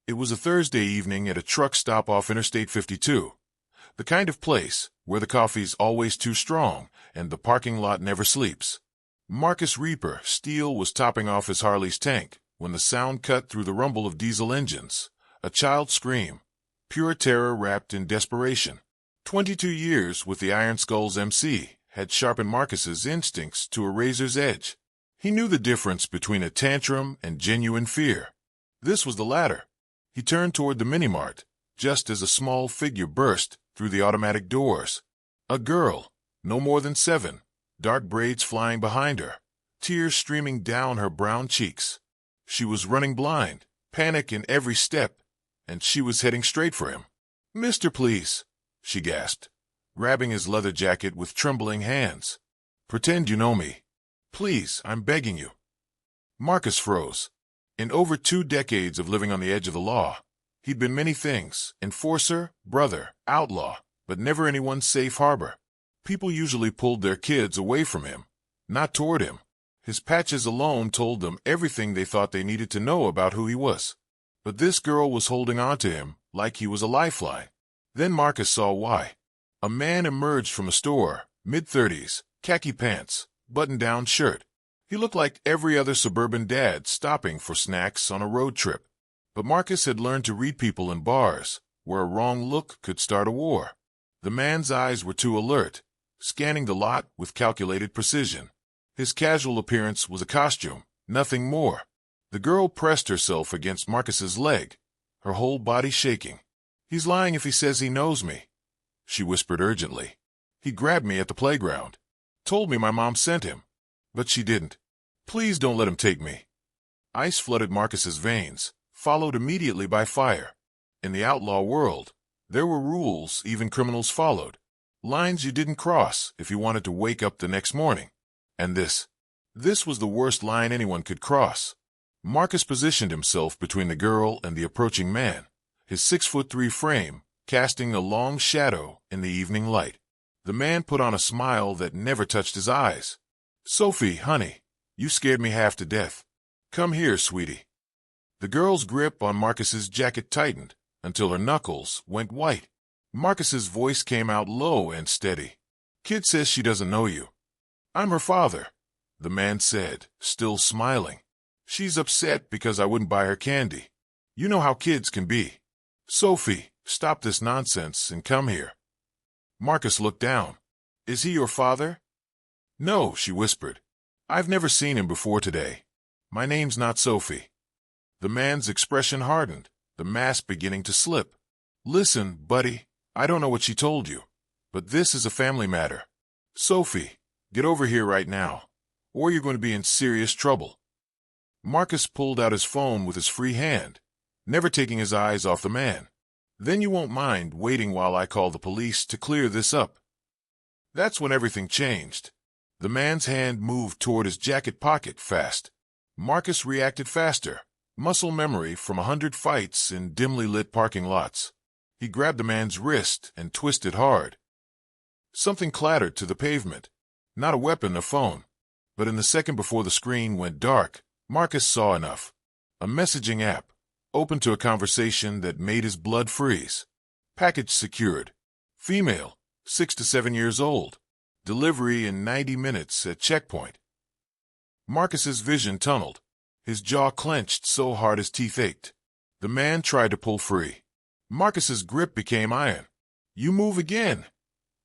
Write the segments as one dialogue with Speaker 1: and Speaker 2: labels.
Speaker 1: It was a Thursday evening at a truck stop off Interstate 52. The kind of place where the coffee's always too strong and the parking lot never sleeps. Marcus Reaper Steele was topping off his Harley's tank when the sound cut through the rumble of diesel engines. A child's scream, pure terror wrapped in desperation. 22 years with the Iron Skull's MC had sharpened Marcus's instincts to a razor's edge. He knew the difference between a tantrum and genuine fear. This was the latter. He turned toward the mini-mart, just as a small figure burst through the automatic doors. A girl, no more than 7, dark braids flying behind her, tears streaming down her brown cheeks. She was running blind, panic in every step, and she was heading straight for him. "Mister, please," she gasped, grabbing his leather jacket with trembling hands. "Pretend you know me. Please, I'm begging you." Marcus froze. In over 2 decades of living on the edge of the law, he'd been many things: enforcer, brother, outlaw, but never anyone's safe harbor. People usually pulled their kids away from him, not toward him. His patches alone told them everything they thought they needed to know about who he was. But this girl was holding on to him like he was a lifeline. Then Marcus saw why. A man emerged from a store, mid-30s, khaki pants, button-down shirt. He looked like every other suburban dad stopping for snacks on a road trip. But Marcus had learned to read people in bars, where a wrong look could start a war. The man's eyes were too alert, scanning the lot with calculated precision. His casual appearance was a costume, nothing more. The girl pressed herself against Marcus's leg, her whole body shaking. "He's lying if he says he knows me," she whispered urgently. "He grabbed me at the playground. Told me my mom sent him. But she didn't. Please don't let him take me." Ice flooded Marcus's veins, followed immediately by fire. In the outlaw world, there were rules even criminals followed. Lines you didn't cross if you wanted to wake up the next morning. And this was the worst line anyone could cross. Marcus positioned himself between the girl and the approaching man, his 6'3" frame casting a long shadow in the evening light. The man put on a smile that never touched his eyes. "Sophie, honey, you scared me half to death. Come here, sweetie." The girl's grip on Marcus's jacket tightened until her knuckles went white. Marcus's voice came out low and steady. "Kid says she doesn't know you." "I'm her father," the man said, still smiling. "She's upset because I wouldn't buy her candy. You know how kids can be. Sophie, stop this nonsense and come here." Marcus looked down. "Is he your father?" "No," she whispered. "I've never seen him before today. My name's not Sophie." The man's expression hardened, the mask beginning to slip. "Listen, buddy, I don't know what she told you, but this is a family matter. Sophie, get over here right now, or you're going to be in serious trouble." Marcus pulled out his phone with his free hand, never taking his eyes off the man. "Then you won't mind waiting while I call the police to clear this up." That's when everything changed. The man's hand moved toward his jacket pocket fast. Marcus reacted faster, muscle memory from 100 fights in dimly lit parking lots. He grabbed the man's wrist and twisted hard. Something clattered to the pavement. Not a weapon, a phone. But in the second before the screen went dark, Marcus saw enough. A messaging app, open to a conversation that made his blood freeze. Package secured. Female, 6 to 7 years old. Delivery in 90 minutes at checkpoint. Marcus's vision tunneled. His jaw clenched so hard his teeth ached. The man tried to pull free. Marcus's grip became iron. "You move again,"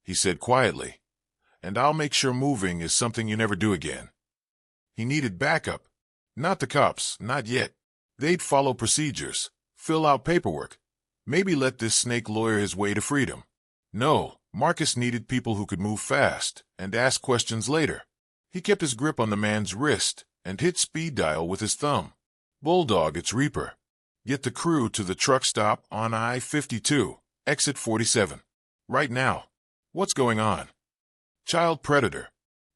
Speaker 1: he said quietly, "and I'll make sure moving is something you never do again." He needed backup. Not the cops, not yet. They'd follow procedures, fill out paperwork, maybe let this snake lawyer his way to freedom. No, Marcus needed people who could move fast and ask questions later. He kept his grip on the man's wrist and hit speed dial with his thumb. "Bulldog, it's Reaper. Get the crew to the truck stop on I-52, exit 47. Right now." "What's going on?" "Child predator.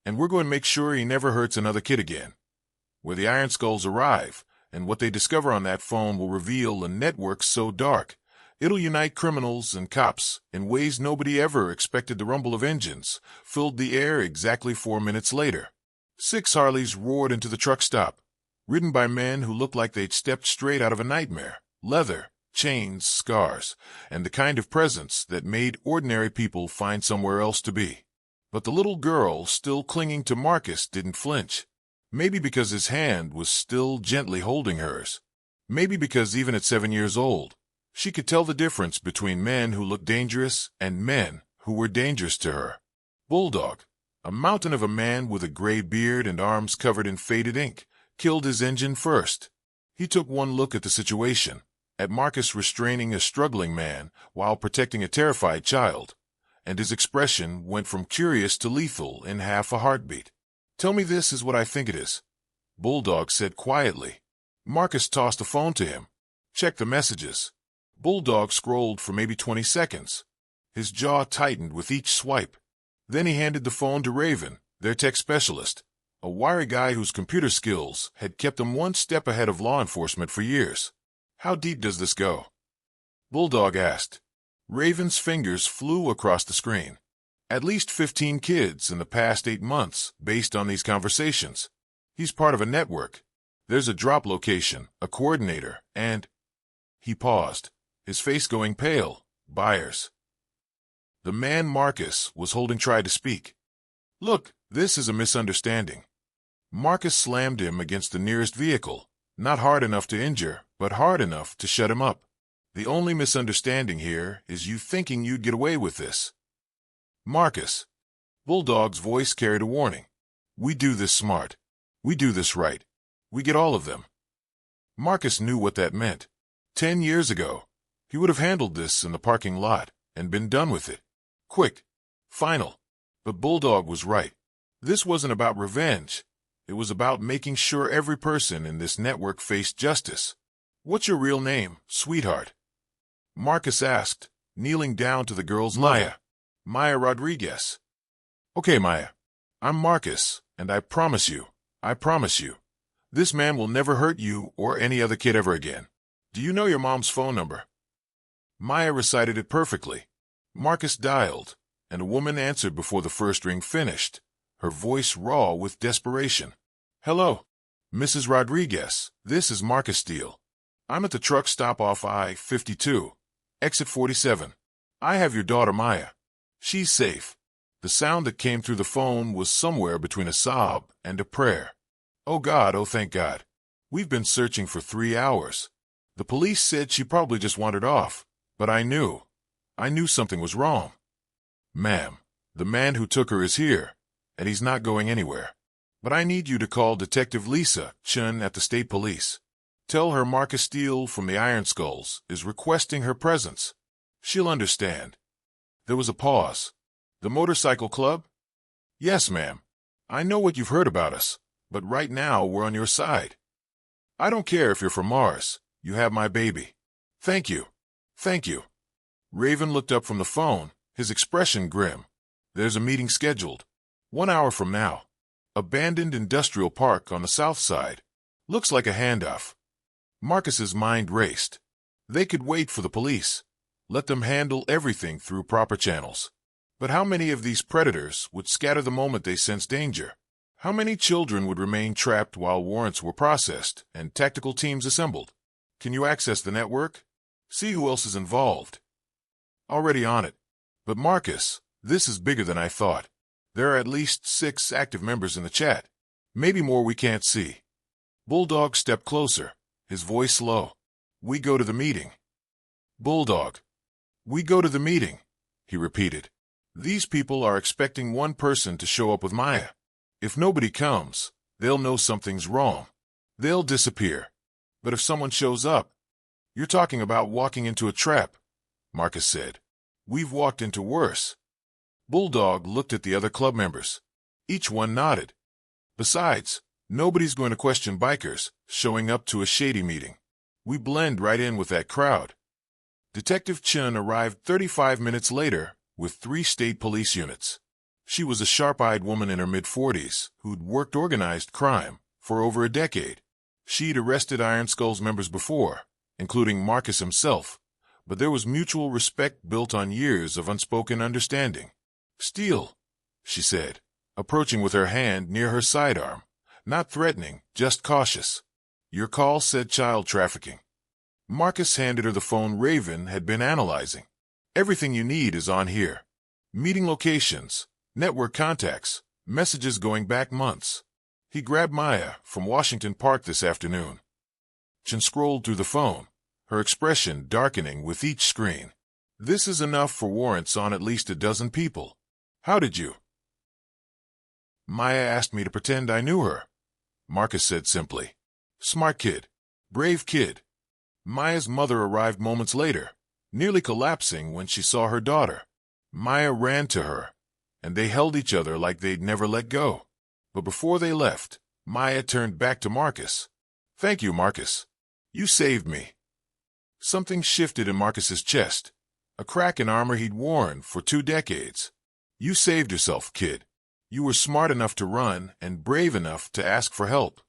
Speaker 1: And we're going to make sure he never hurts another kid again." Where the Iron Skulls arrive, and what they discover on that phone will reveal a network so dark, it'll unite criminals and cops in ways nobody ever expected. The rumble of engines filled the air exactly 4 minutes later. 6 Harleys roared into the truck stop, ridden by men who looked like they'd stepped straight out of a nightmare. Leather, chains, scars, and the kind of presence that made ordinary people find somewhere else to be. But the little girl still clinging to Marcus didn't flinch. Maybe because his hand was still gently holding hers. Maybe because even at 7 years old, she could tell the difference between men who looked dangerous and men who were dangerous to her. Bulldog, a mountain of a man with a gray beard and arms covered in faded ink, killed his engine first. He took one look at the situation, at Marcus restraining a struggling man while protecting a terrified child, and his expression went from curious to lethal in half a heartbeat. "Tell me this is what I think it is," Bulldog said quietly. Marcus tossed the phone to him. "Check the messages." Bulldog scrolled for maybe 20 seconds. His jaw tightened with each swipe. Then he handed the phone to Raven, their tech specialist, a wiry guy whose computer skills had kept him one step ahead of law enforcement for years. "How deep does this go?" Bulldog asked. Raven's fingers flew across the screen. "At least 15 kids in the past 8 months, based on these conversations. He's part of a network. There's a drop location, a coordinator, and—" He paused, his face going pale. "Buyers." The man Marcus was holding tried to speak. "Look, this is a misunderstanding." Marcus slammed him against the nearest vehicle, not hard enough to injure, but hard enough to shut him up. "The only misunderstanding here is you thinking you'd get away with this." "Marcus." Bulldog's voice carried a warning. "We do this smart. We do this right. We get all of them." Marcus knew what that meant. 10 years ago, he would have handled this in the parking lot and been done with it. Quick. Final. But Bulldog was right. This wasn't about revenge. It was about making sure every person in this network faced justice. "What's your real name, sweetheart?" Marcus asked, kneeling down to the girl's Maya. "Maya Rodriguez." "Okay, Maya. I'm Marcus, and I promise you, this man will never hurt you or any other kid ever again. Do you know your mom's phone number?" Maya recited it perfectly. Marcus dialed, and a woman answered before the first ring finished, her voice raw with desperation. "Hello, Mrs. Rodriguez. This is Marcus Steele. I'm at the truck stop off I-52, exit 47. I have your daughter Maya. She's safe." The sound that came through the phone was somewhere between a sob and a prayer. "Oh God, oh thank God. We've been searching for 3 hours. The police said she probably just wandered off, but I knew something was wrong. Ma'am, the man who took her is here, and he's not going anywhere. But I need you to call Detective Lisa Chun at the state police. Tell her Marcus Steele from the Iron Skulls is requesting her presence. She'll understand." There was a pause. "The motorcycle club?" "Yes, ma'am. I know what you've heard about us, but right now we're on your side. I don't care if you're from Mars. You have my baby. Thank you. Thank you." Raven looked up from the phone, his expression grim. "There's a meeting scheduled. 1 hour from now. Abandoned industrial park on the south side. Looks like a handoff." Marcus's mind raced. They could wait for the police. Let them handle everything through proper channels. But how many of these predators would scatter the moment they sensed danger? How many children would remain trapped while warrants were processed and tactical teams assembled? Can you access the network? See who else is involved. Already on it. But Marcus, this is bigger than I thought. There are at least 6 active members in the chat. Maybe more we can't see. Bulldog stepped closer, his voice low. "We go to the meeting." "Bulldog. We go to the meeting," he repeated. "These people are expecting one person to show up with Maya. If nobody comes, they'll know something's wrong. They'll disappear. But if someone shows up—" "You're talking about walking into a trap," Marcus said. "We've walked into worse." Bulldog looked at the other club members. Each one nodded. "Besides, nobody's going to question bikers showing up to a shady meeting. We blend right in with that crowd." Detective Chun arrived 35 minutes later with 3 state police units. She was a sharp-eyed woman in her mid-40s who'd worked organized crime for over a decade. She'd arrested Iron Skull's members before, including Marcus himself, but there was mutual respect built on years of unspoken understanding. "Steele," she said, approaching with her hand near her sidearm, not threatening, just cautious. "Your call said child trafficking." Marcus handed her the phone Raven had been analyzing. Everything you need is on here. Meeting locations, network contacts, messages going back months. He grabbed Maya from Washington Park this afternoon. Chen scrolled through the phone, her expression darkening with each screen. This is enough for warrants on at least a dozen people. How did you? Maya asked me to pretend I knew her, Marcus said simply. Smart kid. Brave kid. Maya's mother arrived moments later, nearly collapsing when she saw her daughter. Maya ran to her, and they held each other like they'd never let go. But before they left, Maya turned back to Marcus. Thank you, Marcus. You saved me. Something shifted in Marcus's chest, a crack in armor he'd worn for 2 decades. You saved yourself, kid. You were smart enough to run and brave enough to ask for help.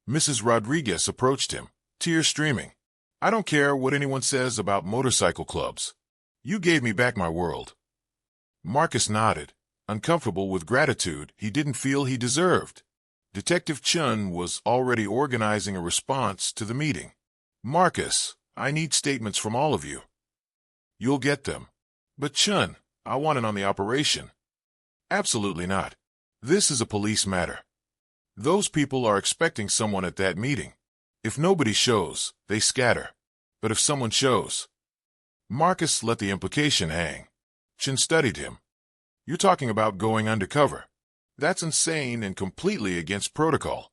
Speaker 1: Mrs. Rodriguez approached him, tears streaming. I don't care what anyone says about motorcycle clubs. You gave me back my world. Marcus nodded, uncomfortable with gratitude he didn't feel he deserved. Detective Chun was already organizing a response to the meeting. Marcus, I need statements from all of you. You'll get them. But Chun, I want it on the operation. Absolutely not. This is a police matter. Those people are expecting someone at that meeting. If nobody shows, they scatter. But if someone shows... Marcus let the implication hang. Chin studied him. You're talking about going undercover. That's insane and completely against protocol.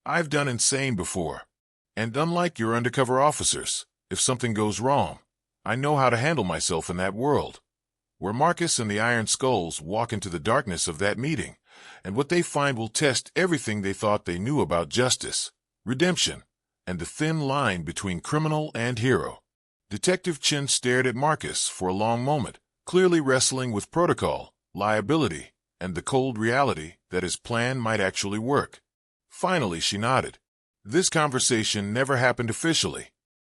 Speaker 1: I've done insane before. And unlike your undercover officers, if something goes wrong, I know how to handle myself in that world. Where Marcus and the Iron Skulls walk into the darkness of that meeting, and what they find will test everything they thought they knew about justice, redemption, and the thin line between criminal and hero. Detective Chin stared at Marcus for a long moment, clearly wrestling with protocol, liability, and the cold reality that his plan might actually work. Finally, she nodded. This conversation never happened officially.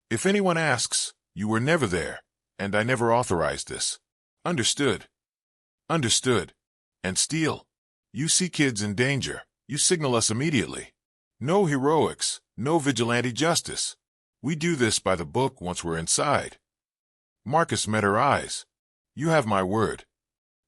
Speaker 1: If anyone asks, you were never there, and I never authorized this. Understood. Understood. And Steele, you see kids in danger, you signal us immediately. No heroics, no vigilante justice. We do this by the book once we're inside. Marcus met her eyes. You have my word.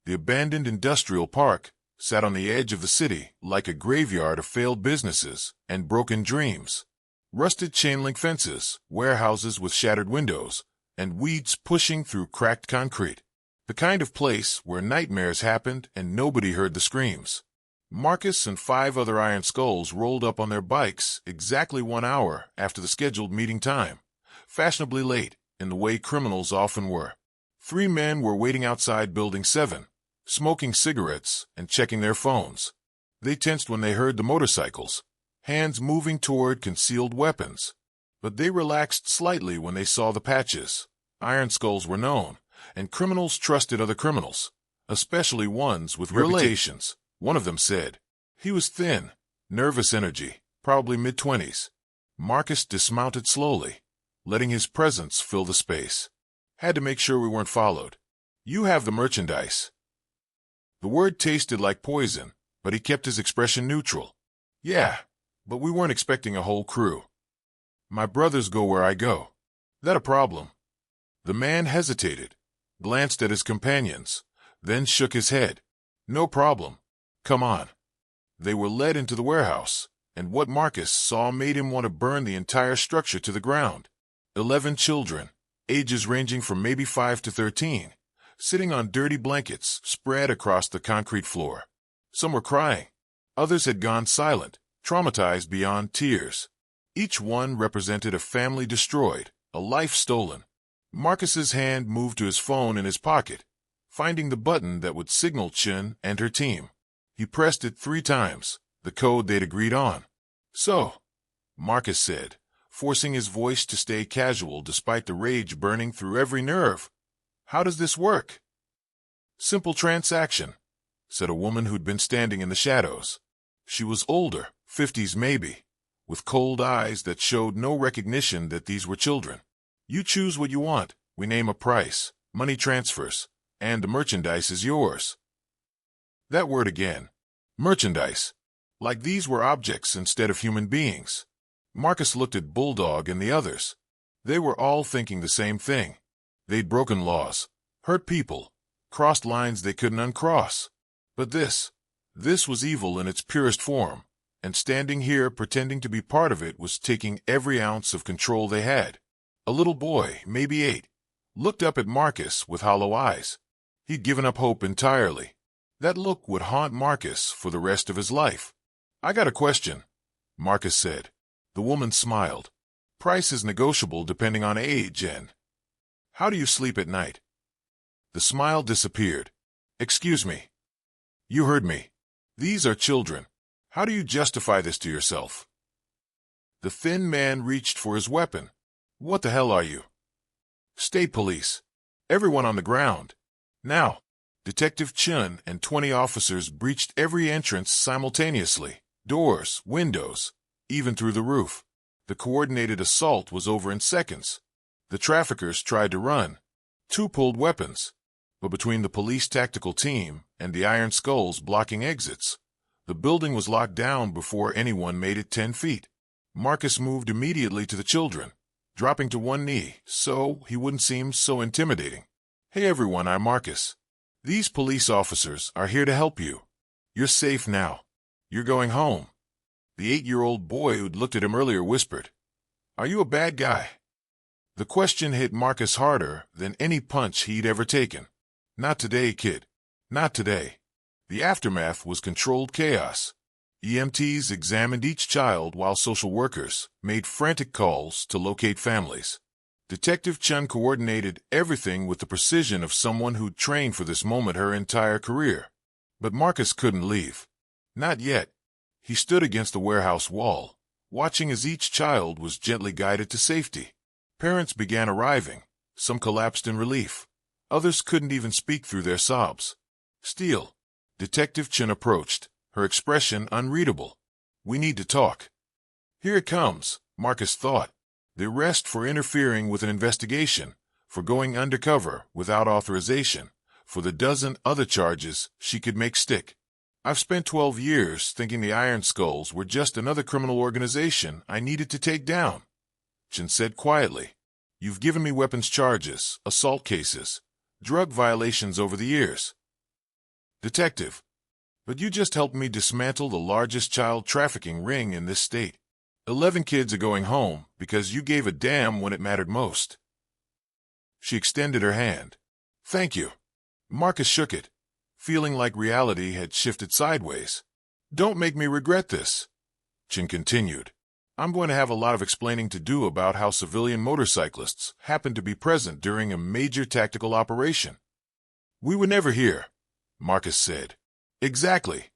Speaker 1: The abandoned industrial park sat on the edge of the city like a graveyard of failed businesses and broken dreams. Rusted chain-link fences, warehouses with shattered windows, and weeds pushing through cracked concrete. The kind of place where nightmares happened and nobody heard the screams. Marcus and 5 other Iron Skulls rolled up on their bikes exactly 1 hour after the scheduled meeting time, fashionably late in the way criminals often were. 3 men were waiting outside Building 7, smoking cigarettes and checking their phones. They tensed when they heard the motorcycles, hands moving toward concealed weapons. But they relaxed slightly when they saw the patches. Iron Skulls were known, and criminals trusted other criminals, especially ones with reputations. One of them said. He was thin, nervous energy, probably mid-20s. Marcus dismounted slowly, letting his presence fill the space. Had to make sure we weren't followed. You have the merchandise. The word tasted like poison, but he kept his expression neutral. Yeah, but we weren't expecting a whole crew. My brothers go where I go. That a problem? The man hesitated, glanced at his companions, then shook his head. No problem. Come on. They were led into the warehouse, and what Marcus saw made him want to burn the entire structure to the ground. 11 children, ages ranging from maybe 5 to 13, sitting on dirty blankets spread across the concrete floor. Some were crying. Others had gone silent, traumatized beyond tears. Each one represented a family destroyed, a life stolen. Marcus's hand moved to his phone in his pocket, finding the button that would signal Chin and her team. He pressed it 3 times, the code they'd agreed on. So, Marcus said, forcing his voice to stay casual despite the rage burning through every nerve. How does this work? Simple transaction, said a woman who'd been standing in the shadows. She was older, 50s maybe, with cold eyes that showed no recognition that these were children. You choose what you want, we name a price, money transfers, and the merchandise is yours. That word again. Merchandise. Like these were objects instead of human beings. Marcus looked at Bulldog and the others. They were all thinking the same thing. They'd broken laws, hurt people, crossed lines they couldn't uncross. But this was evil in its purest form, and standing here pretending to be part of it was taking every ounce of control they had. A little boy, maybe 8, looked up at Marcus with hollow eyes. He'd given up hope entirely. That look would haunt Marcus for the rest of his life. "I got a question," Marcus said. The woman smiled. "Price is negotiable depending on age and... How do you sleep at night?" The smile disappeared. "Excuse me." "You heard me. These are children. How do you justify this to yourself?" The thin man reached for his weapon. "What the hell are you?" "State police. Everyone on the ground. Now." Detective Chun and 20 officers breached every entrance simultaneously. Doors, windows, even through the roof. The coordinated assault was over in seconds. The traffickers tried to run. 2 pulled weapons. But between the police tactical team and the Iron Skulls blocking exits, the building was locked down before anyone made it 10 feet. Marcus moved immediately to the children, dropping to one knee so he wouldn't seem so intimidating. "Hey everyone, I'm Marcus. These police officers are here to help you. You're safe now. You're going home." The 8-year-old boy who'd looked at him earlier whispered, "Are you a bad guy?" The question hit Marcus harder than any punch he'd ever taken. "Not today, kid. Not today." The aftermath was controlled chaos. EMTs examined each child while social workers made frantic calls to locate families. Detective Chun coordinated everything with the precision of someone who'd trained for this moment her entire career. But Marcus couldn't leave. Not yet. He stood against the warehouse wall, watching as each child was gently guided to safety. Parents began arriving. Some collapsed in relief. Others couldn't even speak through their sobs. "Steele." Detective Chun approached, her expression unreadable. "We need to talk." "Here it comes," Marcus thought. The arrest for interfering with an investigation, for going undercover without authorization, for the dozen other charges she could make stick. "I've spent 12 years thinking the Iron Skulls were just another criminal organization I needed to take down," Chin said quietly. "You've given me weapons charges, assault cases, drug violations over the years. Detective, but you just helped me dismantle the largest child trafficking ring in this state. 11 kids are going home because you gave a damn when it mattered most." She extended her hand. "Thank you." Marcus shook it, feeling like reality had shifted sideways. "Don't make me regret this," Chin continued. "I'm going to have a lot of explaining to do about how civilian motorcyclists happened to be present during a major tactical operation." "We were never here," Marcus said. "Exactly."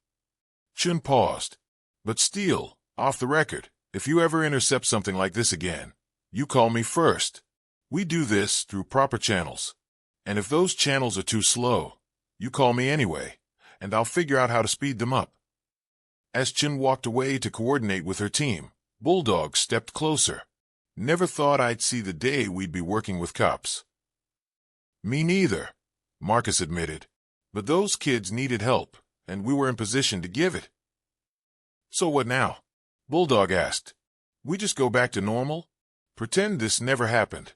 Speaker 1: Chun paused. "But Steele, off the record, if you ever intercept something like this again, you call me first. We do this through proper channels. And if those channels are too slow, you call me anyway, and I'll figure out how to speed them up." As Chin walked away to coordinate with her team, Bulldog stepped closer. "Never thought I'd see the day we'd be working with cops." "Me neither," Marcus admitted. "But those kids needed help, and we were in position to give it." "So what now?" Bulldog asked. "We just go back to normal? Pretend this never happened?"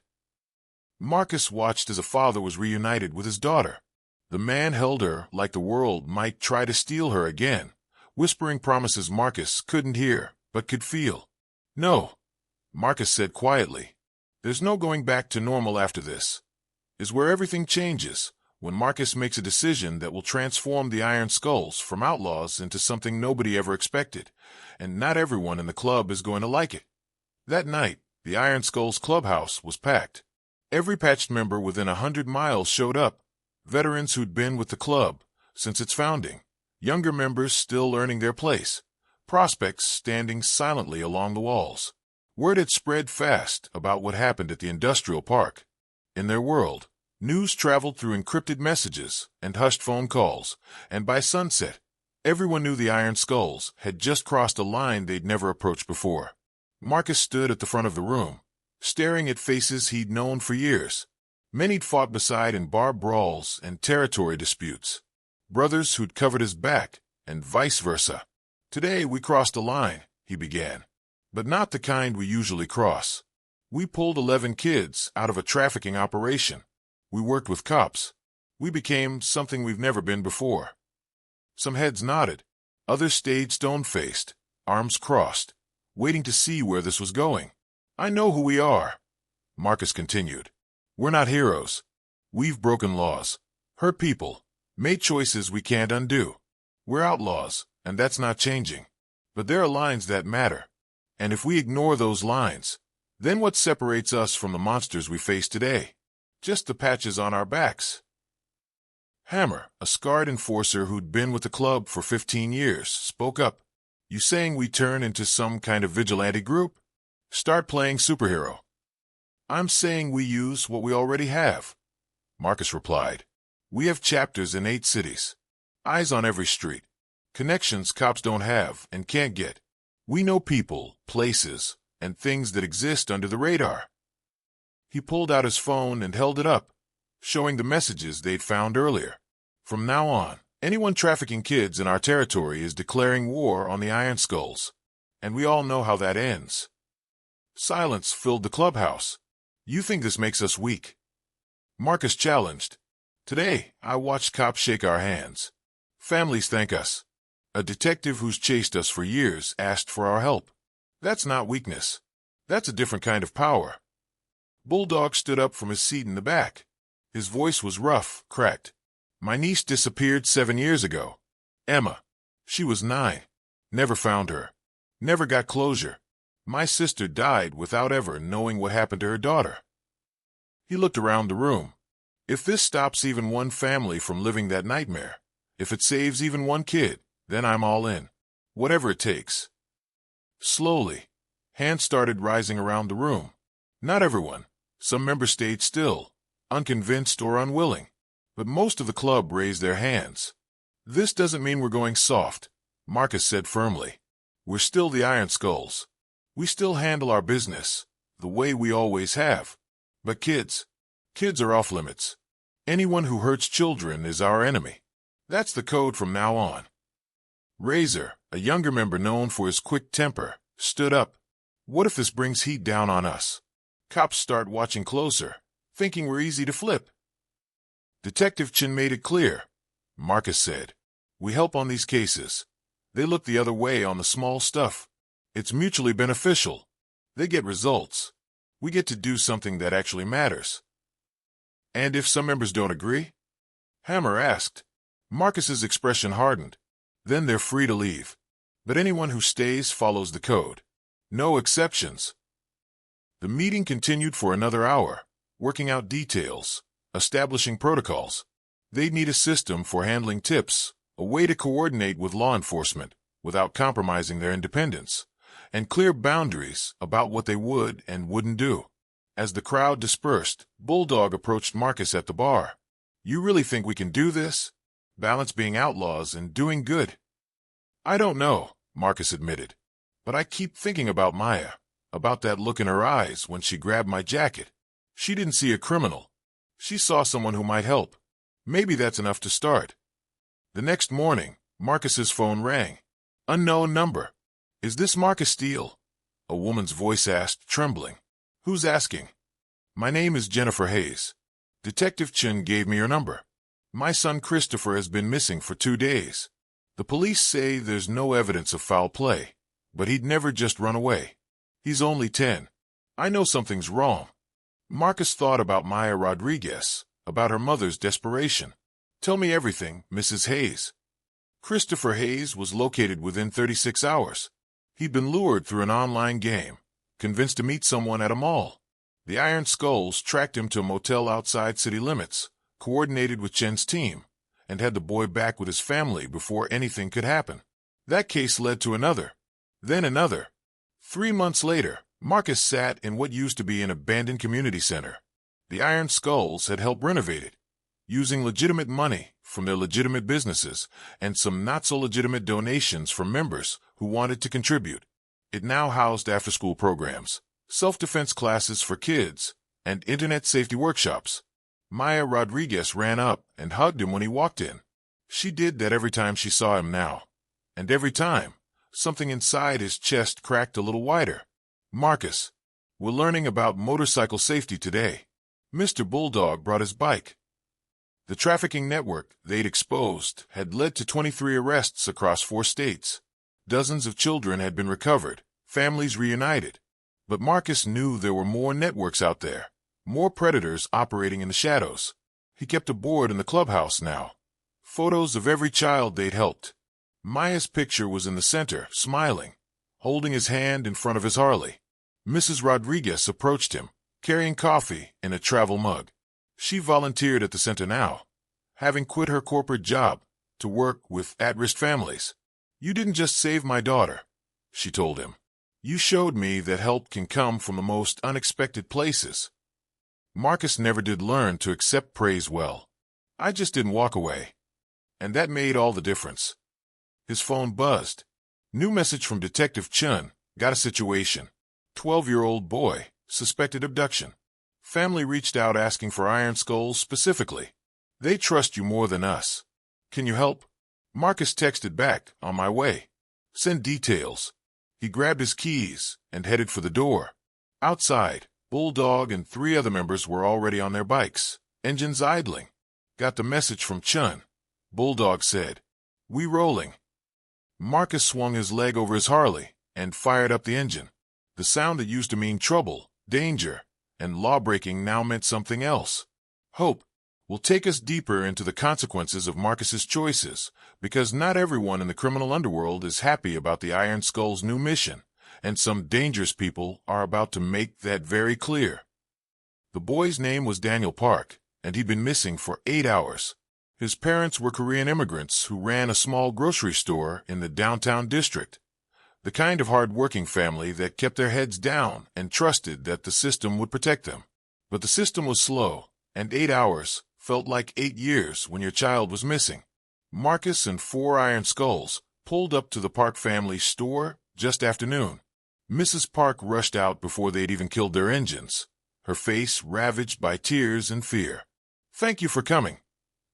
Speaker 1: Marcus watched as a father was reunited with his daughter. The man held her like the world might try to steal her again, whispering promises Marcus couldn't hear, but could feel. "No," Marcus said quietly. "There's no going back to normal after this. Is where everything changes, when Marcus makes a decision that will transform the Iron Skulls from outlaws into something nobody ever expected, and not everyone in the club is going to like it." That night, the Iron Skulls clubhouse was packed. Every patched member within 100 miles showed up, veterans who'd been with the club since its founding, younger members still earning their place, prospects standing silently along the walls. Word had spread fast about what happened at the industrial park. In their world, news traveled through encrypted messages and hushed phone calls, and by sunset, everyone knew the Iron Skulls had just crossed a line they'd never approached before. Marcus stood at the front of the room, staring at faces he'd known for years. Men he'd fought beside in bar brawls and territory disputes. Brothers who'd covered his back, and vice versa. "Today we crossed a line," he began. "But not the kind we usually cross. We pulled 11 kids out of a trafficking operation. We worked with cops. We became something we've never been before." Some heads nodded. Others stayed stone-faced, arms crossed, waiting to see where this was going. "I know who we are," Marcus continued. "We're not heroes. We've broken laws, hurt people, made choices we can't undo. We're outlaws, and that's not changing. But there are lines that matter. And if we ignore those lines, then what separates us from the monsters we face today? Just the patches on our backs." Hammer, a scarred enforcer who'd been with the club for 15 years, spoke up. "You saying we turn into some kind of vigilante group? Start playing superhero?" "I'm saying we use what we already have," Marcus replied. "We have chapters in 8 cities. Eyes on every street. Connections cops don't have and can't get. We know people, places, and things that exist under the radar." He pulled out his phone and held it up, showing the messages they'd found earlier. "From now on, anyone trafficking kids in our territory is declaring war on the Iron Skulls. And we all know how that ends." Silence filled the clubhouse. "You think this makes us weak?" Marcus challenged. "Today, I watched cops shake our hands. Families thank us. A detective who's chased us for years asked for our help. That's not weakness. That's a different kind of power." Bulldog stood up from his seat in the back. His voice was rough, cracked. "My niece disappeared 7 years ago. Emma. She was 9. Never found her. Never got closure. My sister died without ever knowing what happened to her daughter." He looked around the room. "If this stops even one family from living that nightmare, if it saves even one kid, then I'm all in. Whatever it takes." Slowly, hands started rising around the room. Not everyone. Some members stayed still, unconvinced or unwilling. But most of the club raised their hands. "This doesn't mean we're going soft," Marcus said firmly. "We're still the Iron Skulls. We still handle our business, the way we always have. But kids are off limits. Anyone who hurts children is our enemy. That's the code from now on." Razor, a younger member known for his quick temper, stood up. "What if this brings heat down on us? Cops start watching closer, thinking we're easy to flip." "Detective Chin made it clear," Marcus said. "We help on these cases. They look the other way on the small stuff. It's mutually beneficial. They get results. We get to do something that actually matters." "And if some members don't agree?" Hammer asked. Marcus's expression hardened. "Then they're free to leave. But anyone who stays follows the code. No exceptions." The meeting continued for another hour, working out details, establishing protocols. They'd need a system for handling tips, a way to coordinate with law enforcement without compromising their independence, and clear boundaries about what they would and wouldn't do. As the crowd dispersed, Bulldog approached Marcus at the bar. "You really think we can do this? Balance being outlaws and doing good?" "I don't know," Marcus admitted. "But I keep thinking about Maya, about that look in her eyes when she grabbed my jacket. She didn't see a criminal. She saw someone who might help. Maybe that's enough to start." The next morning, Marcus's phone rang. "Unknown number." "Is this Marcus Steele?" a woman's voice asked, trembling. "Who's asking?" "My name is Jennifer Hayes. Detective Chin gave me your number. My son Christopher has been missing for 2 days. The police say there's no evidence of foul play, but he'd never just run away. He's only 10. I know something's wrong." Marcus thought about Maya Rodriguez, about her mother's desperation. "Tell me everything, Mrs. Hayes." Christopher Hayes was located within 36 hours. He'd been lured through an online game, convinced to meet someone at a mall. The Iron Skulls tracked him to a motel outside city limits, coordinated with Chen's team, and had the boy back with his family before anything could happen. That case led to another, then another. 3 months later, Marcus sat in what used to be an abandoned community center. The Iron Skulls had helped renovate it, using legitimate money from their legitimate businesses and some not-so-legitimate donations from members who wanted to contribute. It now housed after-school programs, self-defense classes for kids, and internet safety workshops. Maya Rodriguez ran up and hugged him when he walked in. She did that every time she saw him now. And every time, something inside his chest cracked a little wider. "Marcus, We're learning about motorcycle safety today. Mr. Bulldog brought his bike. The trafficking network they'd exposed had led to 23 arrests across 4 states. Dozens of children had been recovered, families reunited. But Marcus knew there were more networks out there, more predators operating in the shadows. He kept a board in the clubhouse now. Photos of every child they'd helped. Maya's picture was in the center, smiling, holding his hand in front of his Harley. Mrs. Rodriguez approached him, carrying coffee in a travel mug. She volunteered at the center now, having quit her corporate job to work with at-risk families. "You didn't just save my daughter," she told him. "You showed me that help can come from the most unexpected places." Marcus never did learn to accept praise well. "I just didn't walk away." And that made all the difference. His phone buzzed. New message from Detective Chun. "Got a situation. 12-year-old boy, suspected abduction. Family reached out asking for Iron Skulls specifically. They trust you more than us. Can you help?" Marcus texted back, "On my way. Send details." He grabbed his keys and headed for the door. Outside, Bulldog and 3 other members were already on their bikes, engines idling. "Got the message from Chun," Bulldog said. "We rolling." Marcus swung his leg over his Harley and fired up the engine. The sound that used to mean trouble, danger, and lawbreaking now meant something else. Hope will take us deeper into the consequences of Marcus's choices, because not everyone in the criminal underworld is happy about the Iron Skull's new mission, and some dangerous people are about to make that very clear. The boy's name was Daniel Park, and he'd been missing for 8 hours. His parents were Korean immigrants who ran a small grocery store in the downtown district. The kind of hard-working family that kept their heads down and trusted that the system would protect them. But the system was slow, and 8 hours felt like 8 years when your child was missing. Marcus and 4 Iron Skulls pulled up to the Park family store just after noon. Mrs. Park rushed out before they'd even killed their engines, her face ravaged by tears and fear. "Thank you for coming,"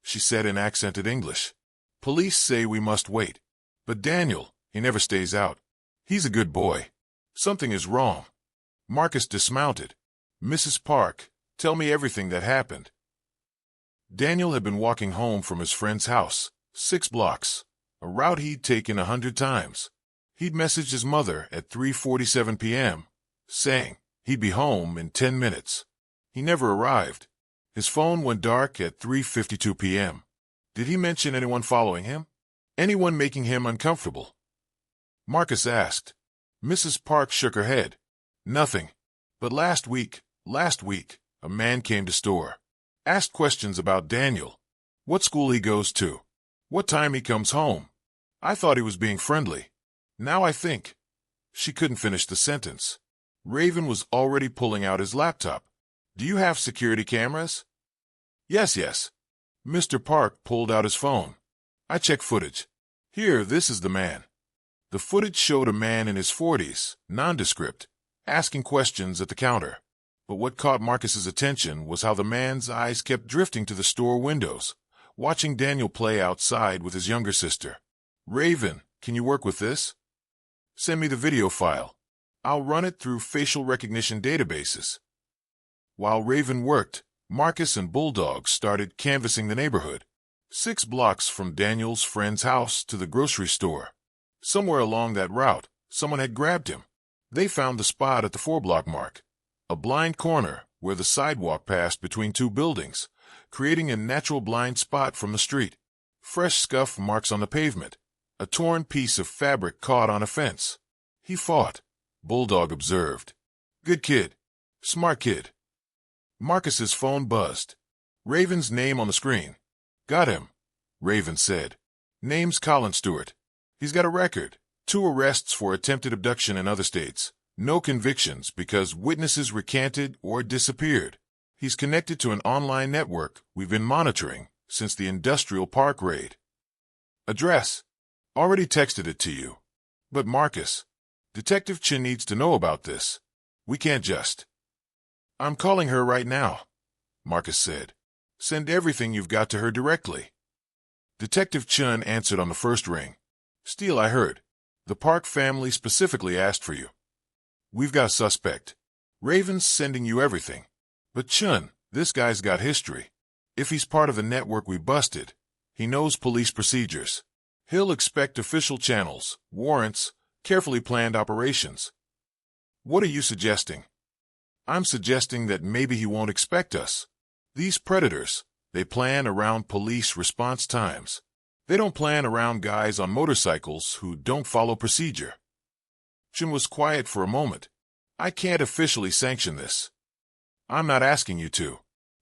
Speaker 1: she said in accented English. "Police say we must wait. But Daniel, he never stays out. He's a good boy. Something is wrong." Marcus dismounted. "Mrs. Park, tell me everything that happened." Daniel had been walking home from his friend's house, 6 blocks, a route he'd taken 100 times. He'd messaged his mother at 3:47 p.m., saying he'd be home in 10 minutes. He never arrived. His phone went dark at 3:52 p.m. Did he mention anyone following him? Anyone making him uncomfortable? Marcus asked. Mrs. Park shook her head. "Nothing. But last week, a man came to store. Asked questions about Daniel. What school he goes to. What time he comes home. I thought he was being friendly. Now I think." She couldn't finish the sentence. Raven was already pulling out his laptop. "Do you have security cameras?" Yes. Mr. Park pulled out his phone. "I checked footage. Here, this is the man." The footage showed a man in his 40s, nondescript, asking questions at the counter. But what caught Marcus's attention was how the man's eyes kept drifting to the store windows, watching Daniel play outside with his younger sister. "Raven, can you work with this? Send me the video file. I'll run it through facial recognition databases." While Raven worked, Marcus and Bulldog started canvassing the neighborhood. 6 blocks from Daniel's friend's house to the grocery store. Somewhere along that route, someone had grabbed him. They found the spot at the 4-block mark, a blind corner where the sidewalk passed between 2 buildings, creating a natural blind spot from the street. Fresh scuff marks on the pavement, a torn piece of fabric caught on a fence. "He fought," Bulldog observed. "Good kid. Smart kid." Marcus's phone buzzed. Raven's name on the screen. "Got him," Raven said. "Name's Colin Stewart. He's got a record. 2 arrests for attempted abduction in other states. No convictions because witnesses recanted or disappeared. He's connected to an online network we've been monitoring since the Industrial Park raid. Address. Already texted it to you. But Marcus, Detective Chin needs to know about this. We can't just." "I'm calling her right now," Marcus said. "Send everything you've got to her directly." Detective Chun answered on the first ring. "Steele, I heard. The Park family specifically asked for you. We've got a suspect. Raven's sending you everything. But Chun, this guy's got history. If he's part of the network we busted, he knows police procedures. He'll expect official channels, warrants, carefully planned operations. What are you suggesting? I'm suggesting that maybe he won't expect us. These predators, they plan around police response times. They don't plan around guys on motorcycles who don't follow procedure. Chun was quiet for a moment. I can't officially sanction this. I'm not asking you to.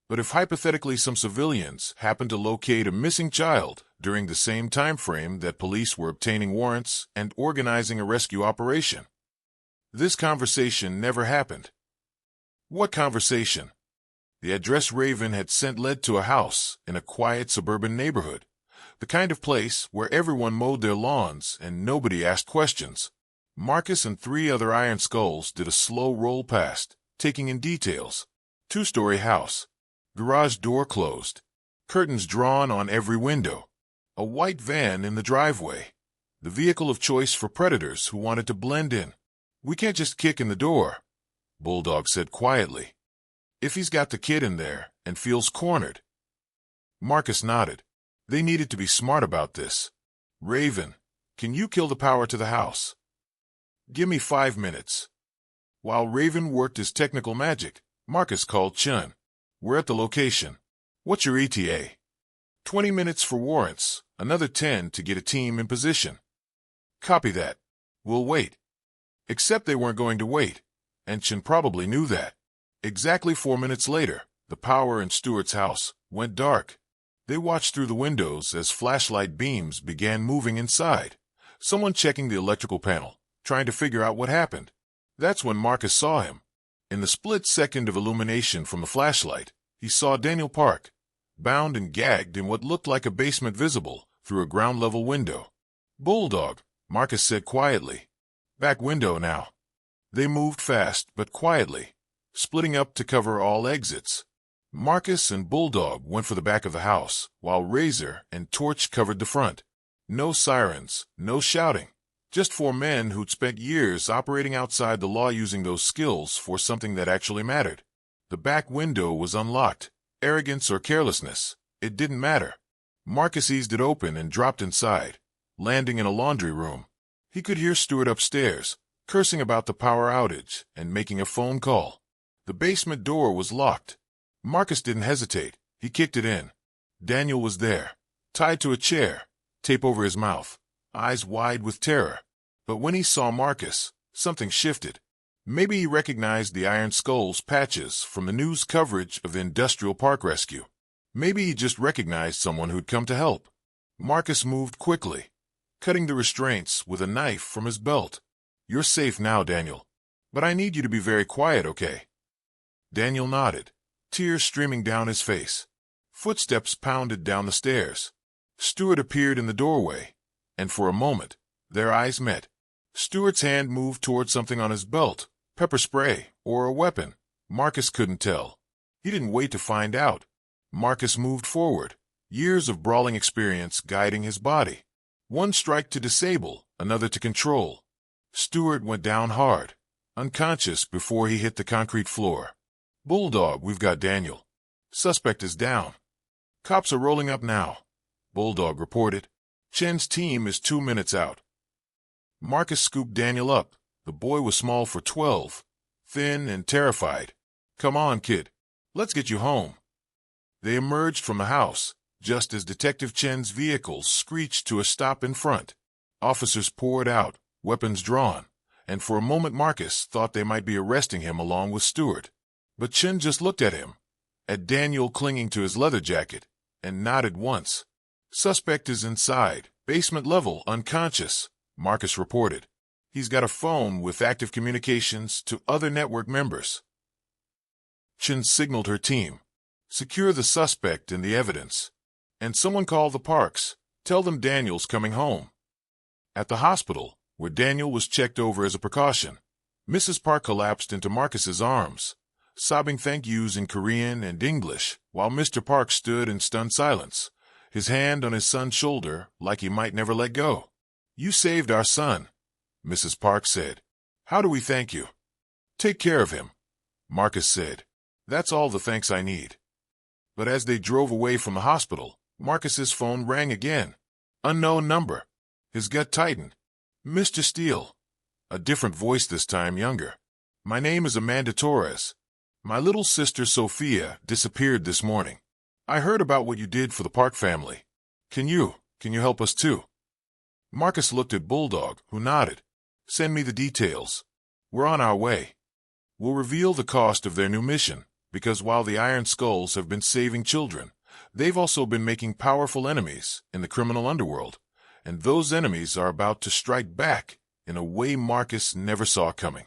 Speaker 1: But if hypothetically some civilians happen to locate a missing child during the same time frame that police were obtaining warrants and organizing a rescue operation. This conversation never happened. What conversation? The address Raven had sent led to a house in a quiet suburban neighborhood, the kind of place where everyone mowed their lawns and nobody asked questions. Marcus and 3 other Iron Skulls did a slow roll past, taking in details. 2-story house. Garage door closed. Curtains drawn on every window. A white van in the driveway. The vehicle of choice for predators who wanted to blend in. We can't just kick in the door, Bulldog said quietly. If he's got the kid in there and feels cornered. Marcus nodded. They needed to be smart about this. Raven, can you kill the power to the house? Give me 5 minutes. While Raven worked his technical magic, Marcus called Chun. We're at the location. What's your ETA? 20 minutes for warrants, another 10 to get a team in position. Copy that. We'll wait. Except they weren't going to wait, and Chun probably knew that. Exactly 4 minutes later, the power in Stewart's house went dark. They watched through the windows as flashlight beams began moving inside. Someone checking the electrical panel, trying to figure out what happened. That's when Marcus saw him. In the split second of illumination from the flashlight, he saw Daniel Park, bound and gagged in what looked like a basement visible through a ground-level window. Bulldog, Marcus said quietly. Back window now. They moved fast but quietly, splitting up to cover all exits. Marcus and Bulldog went for the back of the house, while Razor and Torch covered the front. No sirens, no shouting. Just 4 men who'd spent years operating outside the law using those skills for something that actually mattered. The back window was unlocked. Arrogance or carelessness, it didn't matter. Marcus eased it open and dropped inside, landing in a laundry room. He could hear Stewart upstairs, cursing about the power outage and making a phone call. The basement door was locked. Marcus didn't hesitate. He kicked it in. Daniel was there, tied to a chair, tape over his mouth, eyes wide with terror. But when he saw Marcus, something shifted. Maybe he recognized the Iron Skull's patches from the news coverage of the Industrial Park rescue. Maybe he just recognized someone who'd come to help. Marcus moved quickly, cutting the restraints with a knife from his belt. You're safe now, Daniel. But I need you to be very quiet, okay? Daniel nodded, tears streaming down his face. Footsteps pounded down the stairs. Stewart appeared in the doorway, and for a moment, their eyes met. Stewart's hand moved toward something on his belt, pepper spray or a weapon. Marcus couldn't tell. He didn't wait to find out. Marcus moved forward, years of brawling experience guiding his body. One strike to disable, another to control. Stewart went down hard, unconscious before he hit the concrete floor. Bulldog, we've got Daniel. Suspect is down. Cops are rolling up now, Bulldog reported. Chen's team is 2 minutes out. Marcus scooped Daniel up. The boy was small for 12, thin and terrified. Come on, kid. Let's get you home. They emerged from the house, just as Detective Chen's vehicle screeched to a stop in front. Officers poured out, weapons drawn, and for a moment Marcus thought they might be arresting him along with Stewart. But Chen just looked at him, at Daniel clinging to his leather jacket, and nodded once. Suspect is inside, basement level, unconscious, Marcus reported. He's got a phone with active communications to other network members. Chen signaled her team. Secure the suspect and the evidence. And someone call the Parks. Tell them Daniel's coming home. At the hospital, where Daniel was checked over as a precaution, Mrs. Park collapsed into Marcus's arms, sobbing thank yous in Korean and English, while Mr. Park stood in stunned silence, his hand on his son's shoulder like he might never let go. You saved our son, Mrs. Park said. How do we thank you? Take care of him. Marcus said. That's all the thanks I need. But as they drove away from the hospital, Marcus's phone rang again. Unknown number. His gut tightened. Mr. Steele. A different voice this time, younger. My name is Amanda Torres. My little sister Sophia disappeared this morning. I heard about what you did for the Park family. Can you help us too? Marcus looked at Bulldog, who nodded. Send me the details. We're on our way. We'll reveal the cost of their new mission, because while the Iron Skulls have been saving children, they've also been making powerful enemies in the criminal underworld, and those enemies are about to strike back in a way Marcus never saw coming.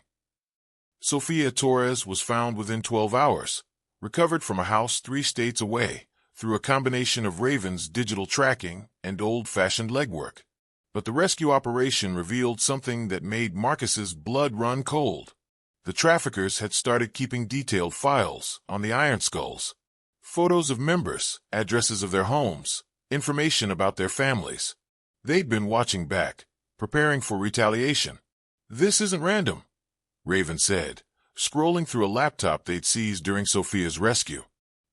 Speaker 1: Sophia Torres was found within 12 hours, recovered from a house 3 states away, through a combination of Raven's digital tracking and old-fashioned legwork. But the rescue operation revealed something that made Marcus's blood run cold. The traffickers had started keeping detailed files on the Iron Skulls. Photos of members, addresses of their homes, information about their families. They'd been watching back, preparing for retaliation. This isn't random, Raven said, scrolling through a laptop they'd seized during Sophia's rescue.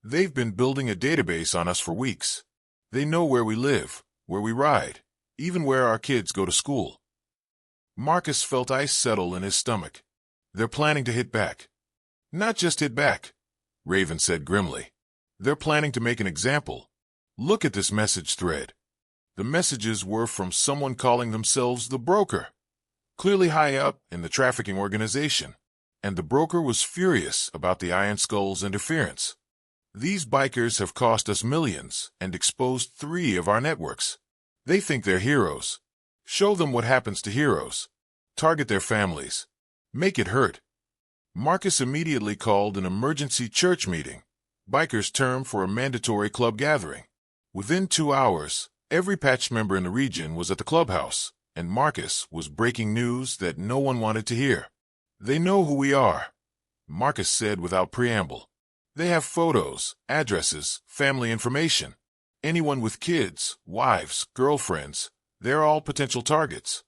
Speaker 1: They've been building a database on us for weeks. They know where we live, where we ride, even where our kids go to school. Marcus felt ice settle in his stomach. They're planning to hit back. Not just hit back, Raven said grimly. They're planning to make an example. Look at this message thread. The messages were from someone calling themselves the broker, clearly high up in the trafficking organization, and the broker was furious about the Iron Skull's interference. These bikers have cost us millions and exposed 3 of our networks. They think they're heroes. Show them what happens to heroes. Target their families. Make it hurt. Marcus immediately called an emergency church meeting, bikers' term for a mandatory club gathering. Within 2 hours, every patch member in the region was at the clubhouse, and Marcus was breaking news that no one wanted to hear. They know who we are, Marcus said without preamble. They have photos, addresses, family information. Anyone with kids, wives, girlfriends, they're all potential targets.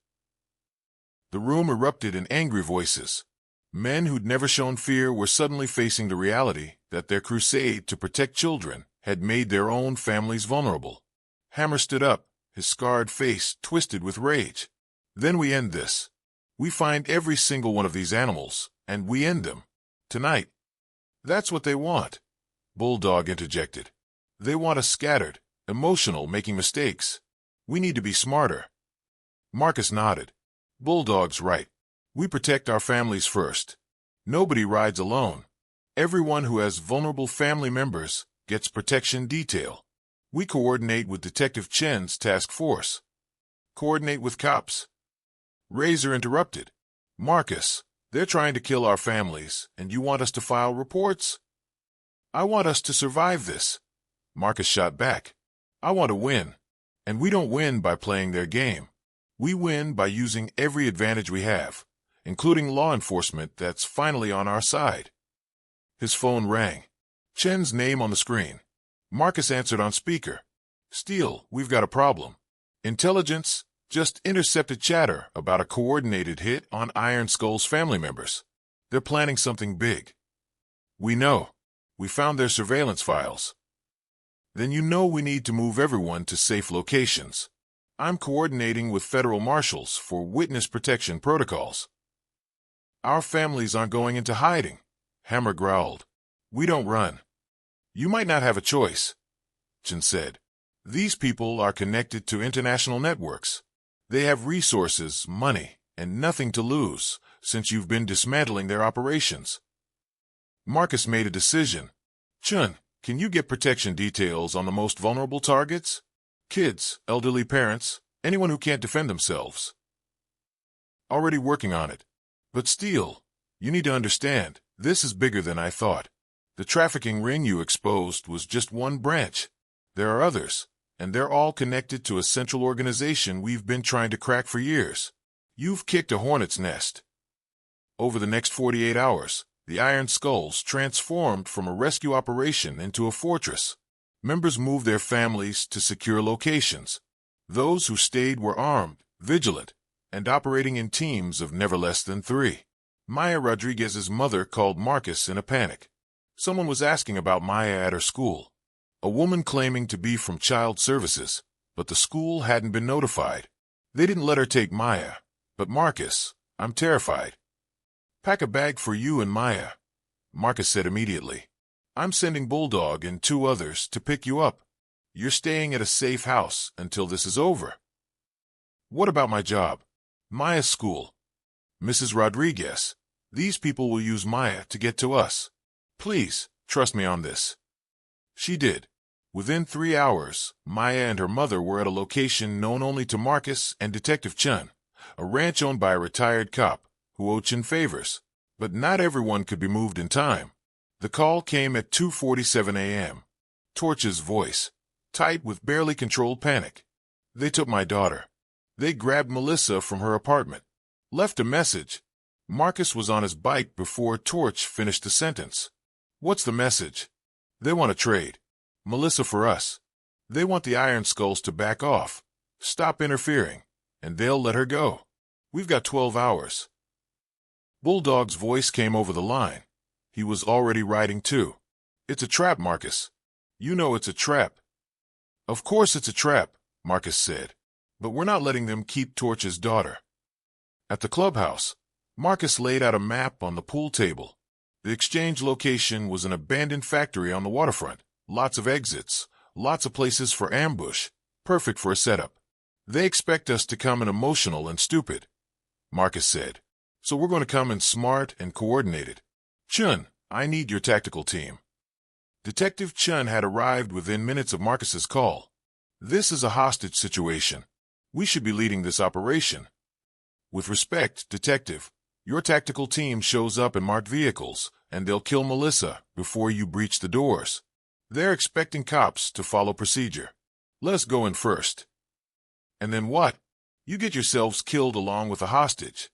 Speaker 1: The room erupted in angry voices. Men who'd never shown fear were suddenly facing the reality that their crusade to protect children had made their own families vulnerable. Hammer stood up, his scarred face twisted with rage. Then we end this. We find every single one of these animals, and we end them. Tonight. That's what they want, Bulldog interjected. They want us scattered, emotional, making mistakes. We need to be smarter. Marcus nodded. Bulldog's right. We protect our families first. Nobody rides alone. Everyone who has vulnerable family members gets protection detail. We coordinate with Detective Chen's task force. Coordinate with cops. Razor interrupted. Marcus, they're trying to kill our families, and you want us to file reports? I want us to survive this. Marcus shot back. I want to win. And we don't win by playing their game. We win by using every advantage we have, including law enforcement that's finally on our side. His phone rang. Chen's name on the screen. Marcus answered on speaker. Steele, we've got a problem. Intelligence just intercepted chatter about a coordinated hit on Iron Skull's family members. They're planning something big. We know. We found their surveillance files. Then you know we need to move everyone to safe locations. I'm coordinating with federal marshals for witness protection protocols. Our families aren't going into hiding, Hammer growled. We don't run. You might not have a choice, Chen said. These people are connected to international networks. They have resources, money, and nothing to lose, since you've been dismantling their operations. Marcus made a decision. Chun, can you get protection details on the most vulnerable targets? Kids, elderly parents, anyone who can't defend themselves. Already working on it. But Steele, you need to understand, this is bigger than I thought. The trafficking ring you exposed was just one branch. There are others, and they're all connected to a central organization we've been trying to crack for years. You've kicked a hornet's nest. Over the next 48 hours, the Iron Skulls transformed from a rescue operation into a fortress. Members moved their families to secure locations. Those who stayed were armed, vigilant, and operating in teams of never less than 3. Maya Rodriguez's mother called Marcus in a panic. Someone was asking about Maya at her school. A woman claiming to be from Child Services, but the school hadn't been notified. They didn't let her take Maya. But Marcus, I'm terrified. Pack a bag for you and Maya, Marcus said immediately. I'm sending Bulldog and 2 others to pick you up. You're staying at a safe house until this is over. What about my job? Maya's school. Mrs. Rodriguez, these people will use Maya to get to us. Please, trust me on this. She did. Within 3 hours, Maya and her mother were at a location known only to Marcus and Detective Chun, a ranch owned by a retired cop who owed Chun favors. But not everyone could be moved in time. The call came at 2:47 a.m. Torch's voice, tight with barely controlled panic. They took my daughter. They grabbed Melissa from her apartment. Left a message. Marcus was on his bike before Torch finished the sentence. What's the message? They want to trade. Melissa for us. They want the Iron Skulls to back off, stop interfering, and they'll let her go. We've got 12 hours. Bulldog's voice came over the line. He was already writing too. It's a trap, Marcus. You know it's a trap. Of course it's a trap, Marcus said. But we're not letting them keep Torch's daughter. At the clubhouse, Marcus laid out a map on the pool table. The exchange location was an abandoned factory on the waterfront. Lots of exits, lots of places for ambush, perfect for a setup. They expect us to come in emotional and stupid, Marcus said. So we're going to come in smart and coordinated. Chun, I need your tactical team. Detective Chun had arrived within minutes of Marcus's call. This is a hostage situation. We should be leading this operation. With respect, Detective, your tactical team shows up in marked vehicles, and they'll kill Melissa before you breach the doors. They're expecting cops to follow procedure. Let us go in first. And then what? You get yourselves killed along with a hostage.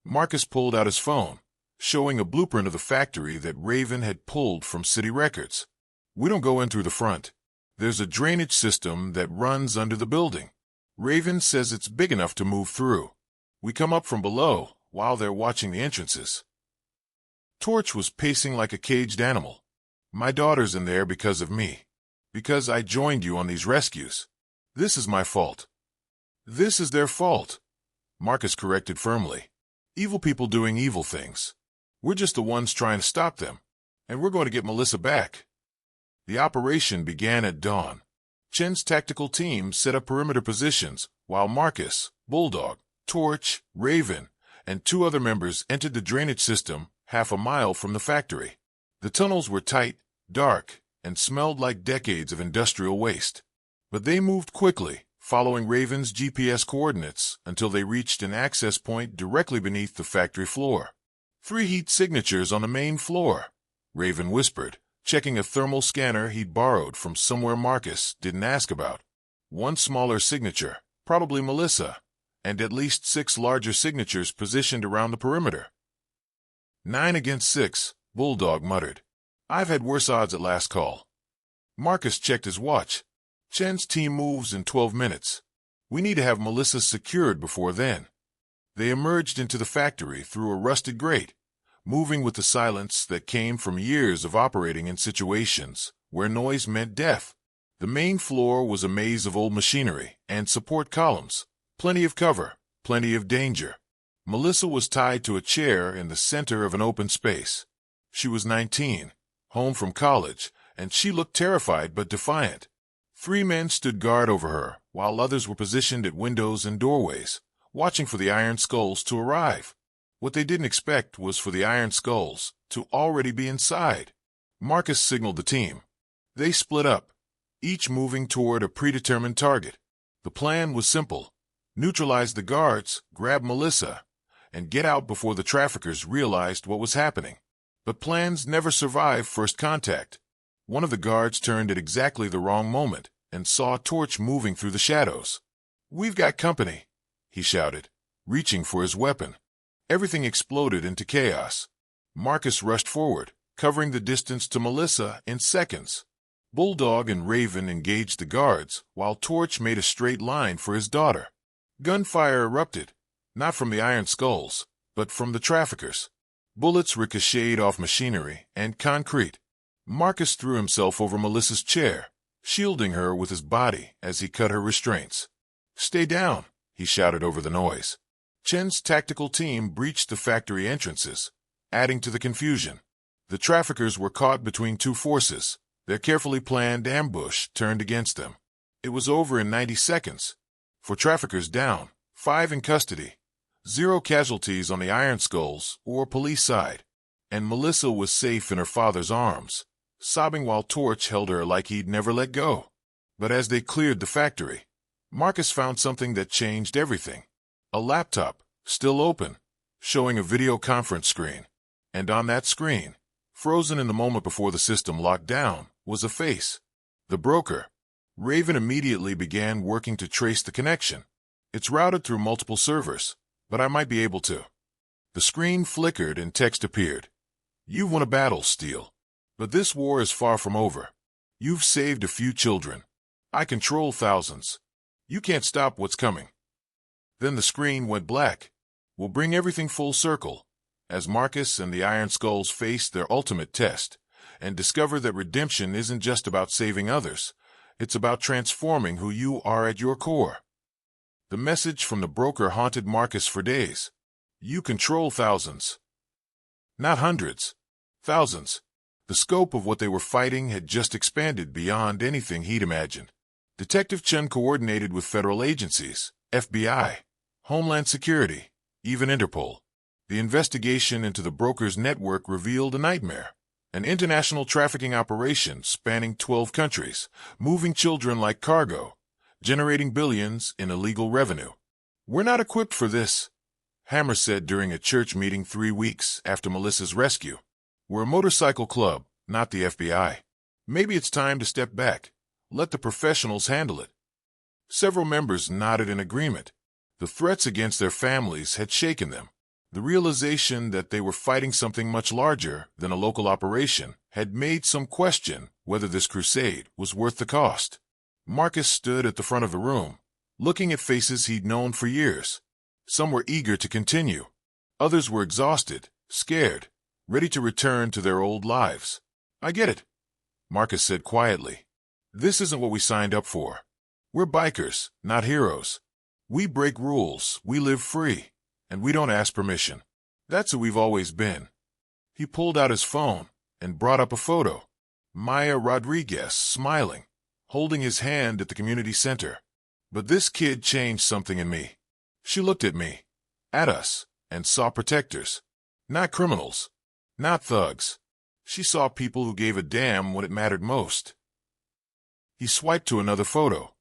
Speaker 1: Marcus pulled out his phone, showing a blueprint of the factory that Raven had pulled from city records. We don't go in through the front. There's a drainage system that runs under the building. Raven says it's big enough to move through. We come up from below while they're watching the entrances. Torch was pacing like a caged animal. My daughter's in there because of me. Because I joined you on these rescues. This is my fault. This is their fault, Marcus corrected firmly. Evil people doing evil things. We're just the ones trying to stop them. And we're going to get Melissa back. The operation began at dawn. Chen's tactical team set up perimeter positions, while Marcus, Bulldog, Torch, Raven, and 2 other members entered the drainage system half a mile from the factory. The tunnels were tight, dark, and smelled like decades of industrial waste. But they moved quickly, following Raven's GPS coordinates until they reached an access point directly beneath the factory floor. 3 heat signatures on the main floor, Raven whispered, checking a thermal scanner he'd borrowed from somewhere Marcus didn't ask about. 1 smaller signature, probably Melissa, and at least 6 larger signatures positioned around the perimeter. 9 against 6, Bulldog muttered. I've had worse odds at last call. Marcus checked his watch. Chen's team moves in 12 minutes. We need to have Melissa secured before then. They emerged into the factory through a rusted grate, moving with the silence that came from years of operating in situations where noise meant death. The main floor was a maze of old machinery and support columns. Plenty of cover, plenty of danger. Melissa was tied to a chair in the center of an open space. She was 19, home from college, and she looked terrified but defiant. 3 men stood guard over her, while others were positioned at windows and doorways, watching for the Iron Skulls to arrive. What they didn't expect was for the Iron Skulls to already be inside. Marcus signaled the team. They split up, each moving toward a predetermined target. The plan was simple. Neutralize the guards, grab Melissa, and get out before the traffickers realized what was happening. But plans never survive first contact. One of the guards turned at exactly the wrong moment and saw Torch moving through the shadows. "We've got company," he shouted, reaching for his weapon. Everything exploded into chaos. Marcus rushed forward, covering the distance to Melissa in seconds. Bulldog and Raven engaged the guards, while Torch made a straight line for his daughter. Gunfire erupted, not from the Iron Skulls, but from the traffickers. Bullets ricocheted off machinery and concrete. Marcus threw himself over Melissa's chair, shielding her with his body as he cut her restraints. "Stay down," he shouted over the noise. Chen's tactical team breached the factory entrances, adding to the confusion. The traffickers were caught between two forces, their carefully planned ambush turned against them. It was over in 90 seconds. 4 traffickers down, 5 in custody. 0 casualties on the Iron Skulls or police side. And Melissa was safe in her father's arms, sobbing while Torch held her like he'd never let go. But as they cleared the factory, Marcus found something that changed everything. A laptop, still open, showing a video conference screen. And on that screen, frozen in the moment before the system locked down, was a face. The broker. Raven immediately began working to trace the connection. "It's routed through multiple servers, but I might be able to." The screen flickered and text appeared. "You've won a battle, Steele. But this war is far from over. You've saved a few children. I control thousands. You can't stop what's coming." Then the screen went black. "We'll bring everything full circle," as Marcus and the Iron Skulls faced their ultimate test and discovered that redemption isn't just about saving others. It's about transforming who you are at your core. The message from the broker haunted Marcus for days. "You control thousands." Not hundreds. Thousands. The scope of what they were fighting had just expanded beyond anything he'd imagined. Detective Chen coordinated with federal agencies, FBI, Homeland Security, even Interpol. The investigation into the broker's network revealed a nightmare. An international trafficking operation spanning 12 countries, moving children like cargo, generating billions in illegal revenue. "We're not equipped for this," Hammer said during a church meeting 3 weeks after Melissa's rescue. "We're a motorcycle club, not the FBI. Maybe it's time to step back. Let the professionals handle it." Several members nodded in agreement. The threats against their families had shaken them. The realization that they were fighting something much larger than a local operation had made some question whether this crusade was worth the cost. Marcus stood at the front of the room, looking at faces he'd known for years. Some were eager to continue. Others were exhausted, scared, ready to return to their old lives. "I get it," Marcus said quietly. "This isn't what we signed up for. We're bikers, not heroes. We break rules, we live free, and we don't ask permission. That's who we've always been." He pulled out his phone and brought up a photo. Maya Rodriguez, smiling, holding his hand at the community center. "But this kid changed something in me." She looked at me, at us, and saw protectors. Not criminals, not thugs. She saw people who gave a damn when it mattered most. He swiped to another photo.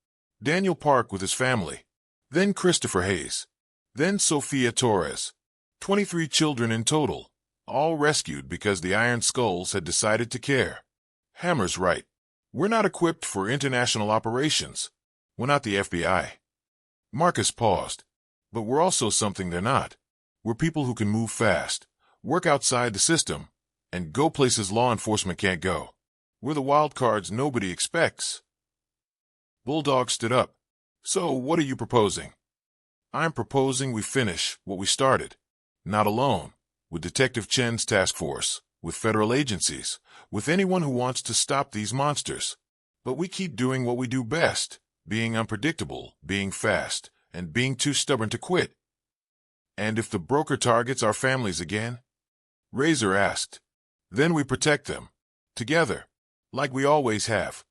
Speaker 1: Daniel Park with his family. Then Christopher Hayes. Then Sophia Torres. 23 children in total, all rescued because the Iron Skulls had decided to care. Hammer's right. We're not equipped for international operations. We're not the FBI. Marcus paused. But we're also something they're not. We're people who can move fast, work outside the system, and go places law enforcement can't go. We're the wild cards nobody expects. Bulldog stood up. "So what are you proposing?" "I'm proposing we finish what we started. Not alone, with Detective Chen's task force, with federal agencies, with anyone who wants to stop these monsters. But we keep doing what we do best, being unpredictable, being fast, and being too stubborn to quit." "And if the broker targets our families again?" Razor asked. "Then we protect them. Together. Like we always have."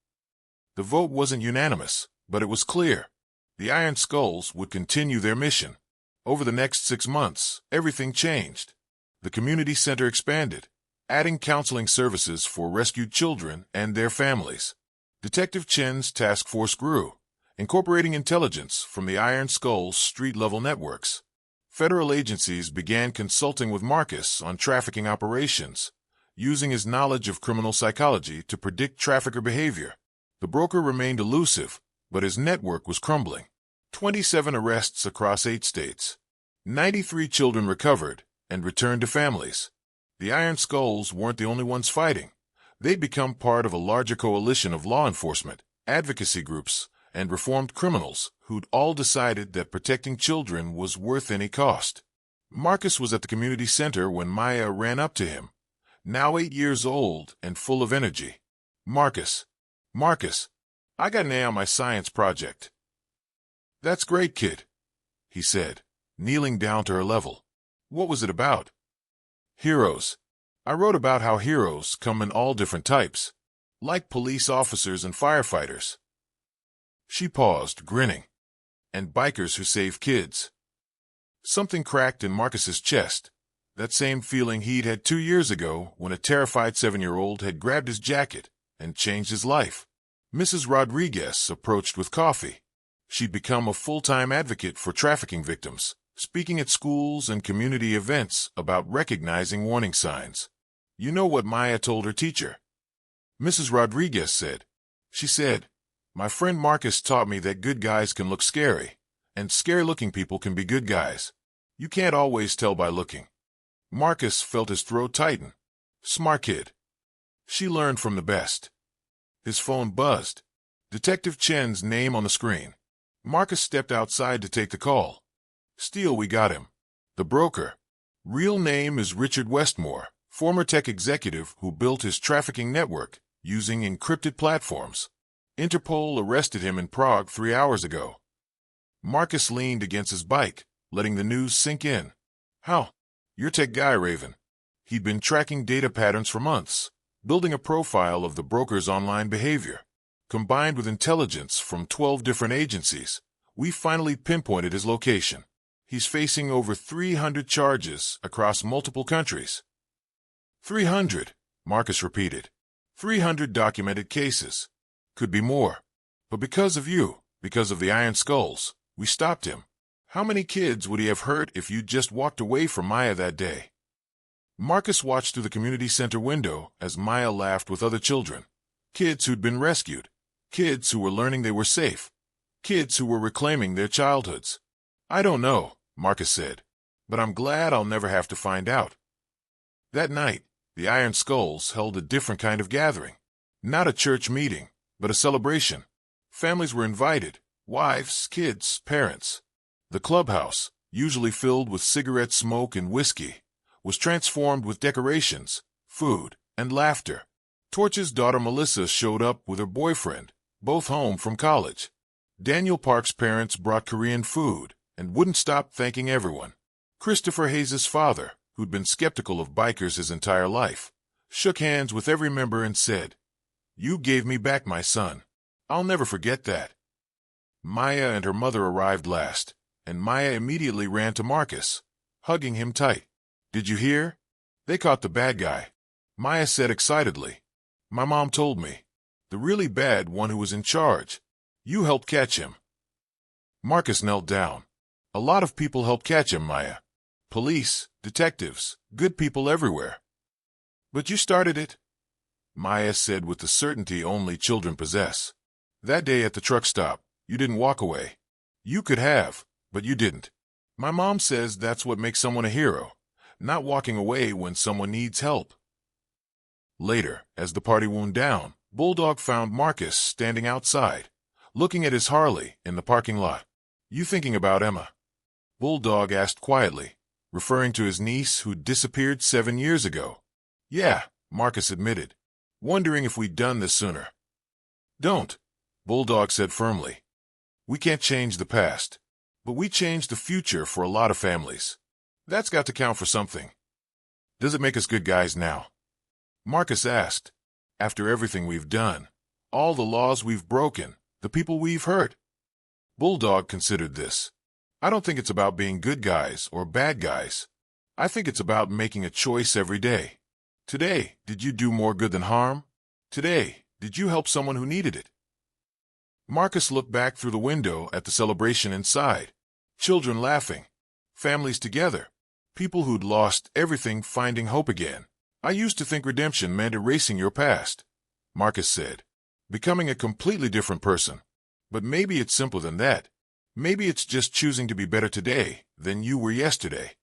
Speaker 1: The vote wasn't unanimous, but it was clear. The Iron Skulls would continue their mission. Over the next 6 months, everything changed. The community center expanded, adding counseling services for rescued children and their families. Detective Chen's task force grew, incorporating intelligence from the Iron Skulls' street-level networks. Federal agencies began consulting with Marcus on trafficking operations, using his knowledge of criminal psychology to predict trafficker behavior. The broker remained elusive, but his network was crumbling. 27 arrests across 8 states. 93 children recovered and returned to families. The Iron Skulls weren't the only ones fighting. They'd become part of a larger coalition of law enforcement, advocacy groups, and reformed criminals who'd all decided that protecting children was worth any cost. Marcus was at the community center when Maya ran up to him, now 8 years old and full of energy. Marcus, Marcus, I got an A on my science project. That's great, kid, he said, kneeling down to her level. What was it about? Heroes. I wrote about how heroes come in all different types, like police officers and firefighters. She paused, grinning. And bikers who save kids. Something cracked in Marcus's chest, that same feeling he'd had 2 years ago when a terrified 7-year-old had grabbed his jacket and changed his life. Mrs. Rodriguez approached with coffee. She'd become a full-time advocate for trafficking victims, speaking at schools and community events about recognizing warning signs. You know what Maya told her teacher? Mrs. Rodriguez said. She said, "My friend Marcus taught me that good guys can look scary, and scary-looking people can be good guys. You can't always tell by looking." Marcus felt his throat tighten. Smart kid. She learned from the best. His phone buzzed. Detective Chen's name on the screen. Marcus stepped outside to take the call. "Steele, we got him. The broker. Real name is Richard Westmore, former tech executive who built his trafficking network using encrypted platforms. Interpol arrested him in Prague 3 hours ago." Marcus leaned against his bike, letting the news sink in. "How? You're tech guy, Raven." He'd been tracking data patterns for months, building a profile of the broker's online behavior. Combined with intelligence from 12 different agencies, we finally pinpointed his location. He's facing over 300 charges across multiple countries. 300, Marcus repeated. 300 documented cases. Could be more. But because of you, because of the Iron Skulls, we stopped him. How many kids would he have hurt if you'd just walked away from Maya that day? Marcus watched through the community center window as Maya laughed with other children. Kids who'd been rescued. Kids who were learning they were safe. Kids who were reclaiming their childhoods. "I don't know," Marcus said, "but I'm glad I'll never have to find out." That night, the Iron Skulls held a different kind of gathering. Not a church meeting, but a celebration. Families were invited. Wives, kids, parents. The clubhouse, usually filled with cigarette smoke and whiskey, was transformed with decorations, food, and laughter. Torch's daughter Melissa showed up with her boyfriend, both home from college. Daniel Park's parents brought Korean food and wouldn't stop thanking everyone. Christopher Hayes' father, who'd been skeptical of bikers his entire life, shook hands with every member and said, "You gave me back my son. I'll never forget that." Maya and her mother arrived last, and Maya immediately ran to Marcus, hugging him tight. "Did you hear? They caught the bad guy," Maya said excitedly. "My mom told me. The really bad one who was in charge. You helped catch him." Marcus knelt down. "A lot of people helped catch him, Maya. Police, detectives, good people everywhere." "But you started it," Maya said with the certainty only children possess. "That day at the truck stop, you didn't walk away. You could have, but you didn't. My mom says that's what makes someone a hero, not walking away when someone needs help." Later, as the party wound down, Bulldog found Marcus standing outside, looking at his Harley in the parking lot. "You thinking about Emma?" Bulldog asked quietly, referring to his niece who'd disappeared 7 years ago. "Yeah," Marcus admitted, "wondering if we'd done this sooner." "Don't," Bulldog said firmly. "We can't change the past, but we change the future for a lot of families. That's got to count for something." "Does it make us good guys now?" Marcus asked. "After everything we've done, all the laws we've broken, the people we've hurt?" Bulldog considered this. "I don't think it's about being good guys or bad guys. I think it's about making a choice every day. Today, did you do more good than harm? Today, did you help someone who needed it?" Marcus looked back through the window at the celebration inside. Children laughing. Families together. People who'd lost everything finding hope again. "I used to think redemption meant erasing your past," Marcus said. "Becoming a completely different person. But maybe it's simpler than that. Maybe it's just choosing to be better today than you were yesterday."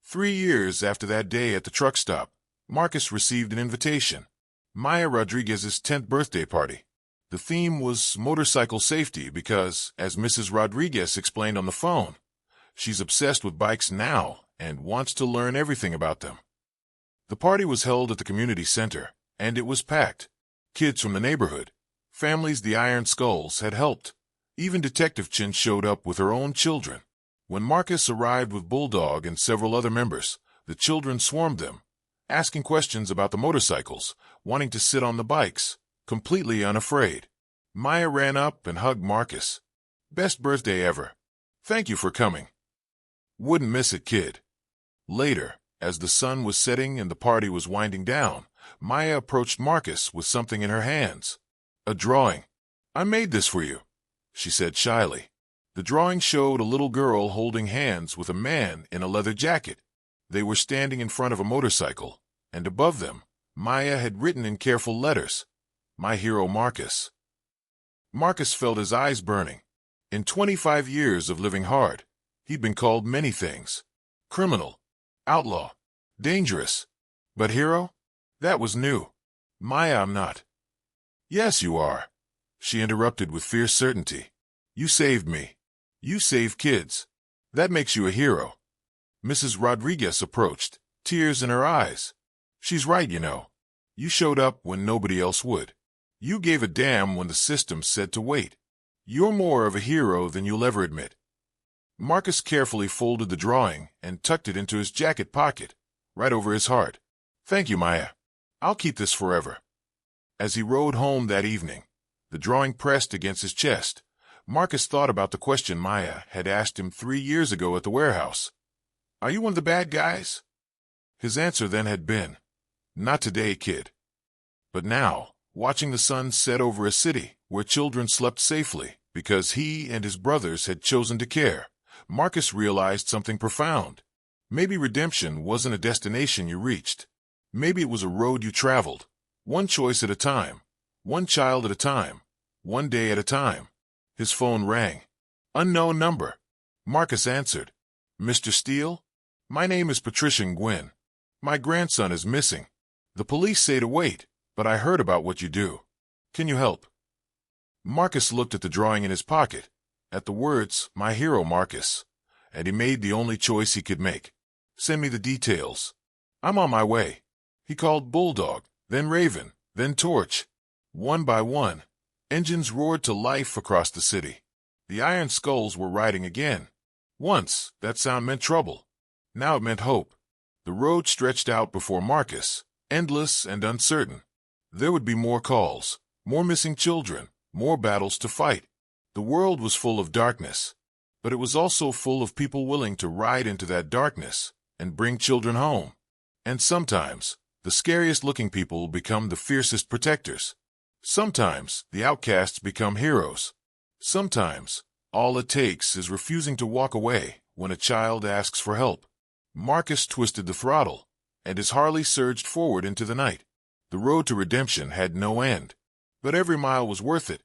Speaker 1: 3 years after that day at the truck stop, Marcus received an invitation. Maya Rodriguez's 10th birthday party. The theme was motorcycle safety because, as Mrs. Rodriguez explained on the phone, she's obsessed with bikes now and wants to learn everything about them. The party was held at the community center, and it was packed. Kids from the neighborhood, families the Iron Skulls had helped. Even Detective Chin showed up with her own children. When Marcus arrived with Bulldog and several other members, the children swarmed them, asking questions about the motorcycles, wanting to sit on the bikes, completely unafraid. Maya ran up and hugged Marcus. "Best birthday ever. Thank you for coming. Wouldn't miss it, kid." Later, as the sun was setting and the party was winding down, Maya approached Marcus with something in her hands. "A drawing. I made this for you," she said shyly. The drawing showed a little girl holding hands with a man in a leather jacket. They were standing in front of a motorcycle, and above them, Maya had written in careful letters, "My hero Marcus." Marcus felt his eyes burning. In 25 years of living hard, he'd been called many things. Criminal, outlaw, dangerous. But hero? That was new. "Maya, I'm not." "Yes, you are," she interrupted with fierce certainty. "You saved me. You save kids. That makes you a hero." Mrs. Rodriguez approached, tears in her eyes. "She's right, you know. You showed up when nobody else would. You gave a damn when the system said to wait. You're more of a hero than you'll ever admit." Marcus carefully folded the drawing and tucked it into his jacket pocket, right over his heart. "Thank you, Maya. I'll keep this forever." As he rode home that evening, the drawing pressed against his chest, Marcus thought about the question Maya had asked him 3 years ago at the warehouse. "Are you one of the bad guys?" His answer then had been, "Not today, kid." But now, watching the sun set over a city where children slept safely because he and his brothers had chosen to care, Marcus realized something profound. Maybe redemption wasn't a destination you reached. Maybe it was a road you traveled, one choice at a time, one child at a time, one day at a time. His phone rang. Unknown number. Marcus answered. "Mr. Steele? My name is Patricia Nguyen. My grandson is missing. The police say to wait, but I heard about what you do. Can you help?" Marcus looked at the drawing in his pocket, at the words, "My hero Marcus," and he made the only choice he could make. "Send me the details. I'm on my way." He called Bulldog, then Raven, then Torch. One by one, engines roared to life across the city. The Iron Skulls were riding again. Once, that sound meant trouble. Now it meant hope. The road stretched out before Marcus, endless and uncertain. There would be more calls, more missing children, more battles to fight. The world was full of darkness, but it was also full of people willing to ride into that darkness and bring children home. And sometimes, the scariest-looking people become the fiercest protectors. Sometimes, the outcasts become heroes. Sometimes, all it takes is refusing to walk away when a child asks for help. Marcus twisted the throttle, and his Harley surged forward into the night. The road to redemption had no end, but every mile was worth it.